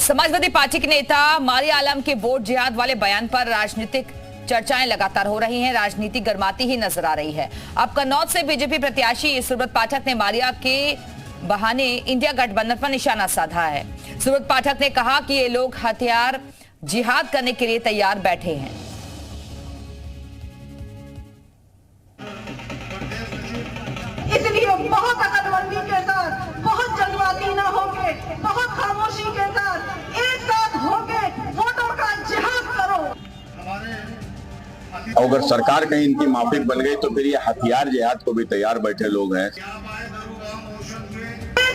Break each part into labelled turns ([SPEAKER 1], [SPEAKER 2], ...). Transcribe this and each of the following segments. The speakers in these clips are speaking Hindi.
[SPEAKER 1] समाजवादी पार्टी के नेता मारिया आलम के वोट जिहाद वाले बयान पर राजनीतिक चर्चाएं लगातार हो रही हैं। राजनीति गर्माती ही नजर आ रही है। अब कन्नौज से बीजेपी प्रत्याशी सुब्रत पाठक ने मारिया के बहाने इंडिया गठबंधन पर निशाना साधा है। सुब्रत पाठक ने कहा कि ये लोग हथियार जिहाद करने के लिए तैयार बैठे हैं।
[SPEAKER 2] इसलिए बहुत अकलमंदी के साथ, बहुत जज्बाती न होके, बहुत खामोशी के साथ एक साथ होके वोटों का जिहाद करो।
[SPEAKER 3] अगर सरकार कहीं इनकी माफिक बन गई तो फिर ये हथियार जिहाद को भी तैयार बैठे लोग हैं।
[SPEAKER 2] एक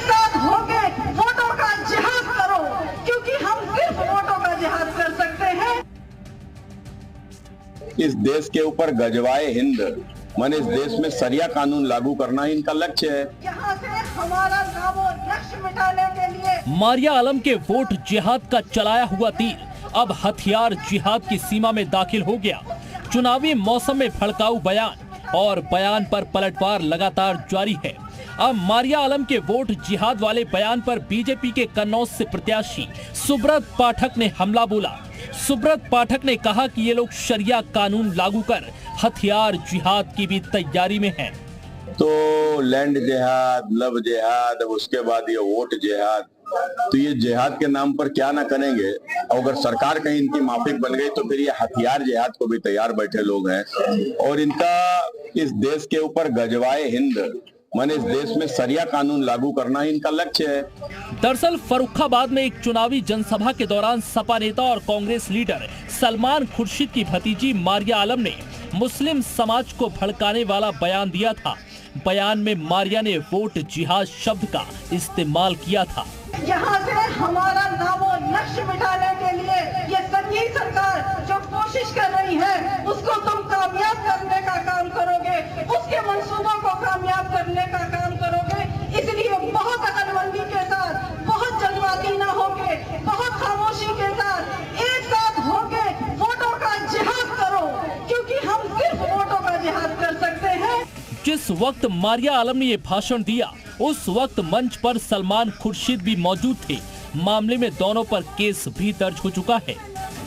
[SPEAKER 2] साथ होके वोटों का जिहाद करो, क्योंकि हम सिर्फ वोटों का जिहाद कर सकते हैं।
[SPEAKER 3] इस देश के ऊपर गजवाए हिंद मन इस देश में सरिया कानून लागू करना ही इनका लक्ष्य है।
[SPEAKER 2] यहाँ से हमारा नामो लक्ष्य मिटाने के लिए
[SPEAKER 4] मारिया आलम के वोट जिहाद का चलाया हुआ तीर अब हथियार जिहाद की सीमा में दाखिल हो गया। चुनावी मौसम में भड़काऊ बयान और बयान पर पलटवार लगातार जारी है। अब मारिया आलम के वोट जिहाद वाले बयान पर बीजेपी के कन्नौज से प्रत्याशी सुब्रत पाठक ने हमला बोला। सुब्रत पाठक ने कहा कि ये लोग शरिया कानून लागू कर हथियार जिहाद की भी तैयारी में हैं।
[SPEAKER 3] तो लैंड जिहाद, लव जिहाद, उसके बाद ये वोट जिहाद, तो ये जिहाद के नाम पर क्या ना करेंगे। अगर सरकार कहीं इनकी माफिक बन गई तो फिर ये हथियार जिहाद को भी तैयार बैठे लोग हैं। और इनका इस देश के ऊपर गजवाए हिंद मन इस देश में सरिया कानून लागू करना ही इनका लक्ष्य है।
[SPEAKER 4] दरअसल फर्रुखाबाद में एक चुनावी जनसभा के दौरान सपा नेता और कांग्रेस लीडर सलमान खुर्शीद की भतीजी मारिया आलम ने मुस्लिम समाज को भड़काने वाला बयान दिया था। बयान में मारिया ने वोट जिहाद शब्द का इस्तेमाल किया था।
[SPEAKER 2] यहाँ से हमारा नामो लक्ष्य मिटाने के लिए ये संघीय सरकार जो कोशिश कर रही है उसको तुम कामयाब करने का काम करोगे, उसके मंसूबों को कामयाब करने का काम करोगे। इसलिए बहुत अकलमंदी के साथ, बहुत जज्बाती न होके, बहुत खामोशी के साथ एक साथ होके वोटों का जिहाद करो, क्योंकि हम सिर्फ वोटों का जिहाद कर सकते हैं।
[SPEAKER 4] जिस वक्त मारिया आलम ने ये भाषण दिया उस वक्त मंच पर सलमान खुर्शीद भी मौजूद थे। मामले में दोनों पर केस भी दर्ज हो चुका है।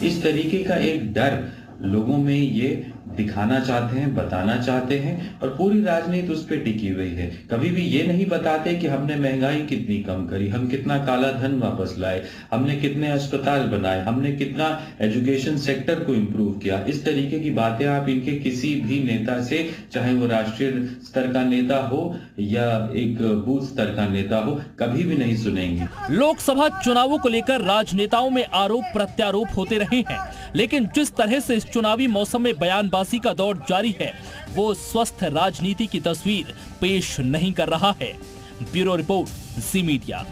[SPEAKER 5] इस तरीके का एक डर लोगों में ये दिखाना चाहते हैं, बताना चाहते हैं, और पूरी राजनीति उस पर टिकी हुई है। कभी भी ये नहीं बताते कि हमने महंगाई कितनी कम करी, हम कितना काला धन वापस लाए, हमने कितने अस्पताल बनाए, हमने कितना एजुकेशन सेक्टर को इम्प्रूव किया। इस तरीके की बातें आप इनके किसी भी नेता से, चाहे वो राष्ट्रीय स्तर का नेता हो या एक बूथ स्तर का नेता हो, कभी भी नहीं सुनेंगे।
[SPEAKER 4] लोकसभा चुनावों को लेकर राजनेताओं में आरोप प्रत्यारोप होते रहे हैं, लेकिन जिस तरह से इस चुनावी मौसम में बयानबाजी का दौर जारी है वो स्वस्थ राजनीति की तस्वीर पेश नहीं कर रहा है। ब्यूरो रिपोर्ट, जी मीडिया।